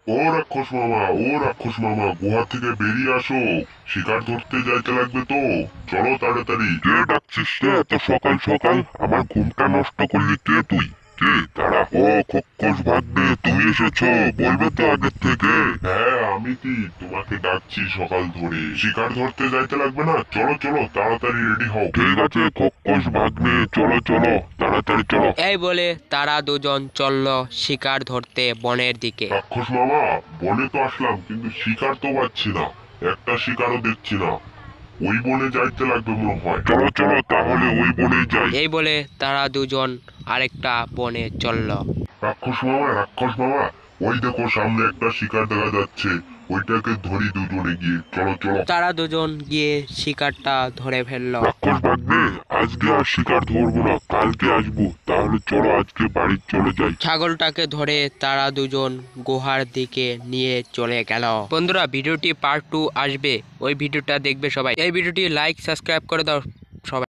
ও রাক্ষস মামা গুহা থেকে বেরিয়ে আসো। শিকার ধরতে যাইতে লাগবে তো, চলো তাড়াতাড়ি। কে ডাকছিস রে এত সকাল সকাল? আমার ঘুমটা নষ্ট করলি কে তুই? কে তারা? ও খোকস ভাগ্নে, তুমি এসেছো? বলবে তো আগের থেকে। হ্যাঁ আমি কি তোমাকে ডাকছি সকাল ধরে, শিকার ধরতে যাইতে লাগবে না? চলো চলো তাড়াতাড়ি রেডি হও। ঠিক আছে খোকস ভাগ্নে, চলো চলো তাড়াতাড়ি চলো। এই বলে তারা দুজন চলল শিকার ধরতে বনের দিকে। রাক্ষস মামা, বনে তো আসলাম কিন্তু শিকার তো পাচ্ছি না, একটা শিকারও দেখছি না। ওই বনে যাইতে লাগবে মনে হয়। চলো চলো তাহলে ওই বনেই যাই। এই বলে তারা দুজন আরেকটা বনে চলল। রাক্ষস মামা, ওই দেখো সামনে একটা শিকার দেখা যাচ্ছে, ওইটাকে ধরি দুজনে গিয়ে, চলো চলো। তারা দুজন গিয়ে শিকারটা ধরে ফেললো। রাক্ষস ভাগ্নে, আজকে আর শিকার ধরবো না, কালকে আসবো। তাহলে চলো আজকে বাড়ি চলে যাই। ছাগলটাকে ধরে তারা দুজন গুহার দিকে নিয়ে চলে গেল। বন্ধুরা, ভিডিওটি পার্ট 2 আসবে, ওই ভিডিওটা দেখবে সবাই। এই ভিডিওটি লাইক সাবস্ক্রাইব করে দাও।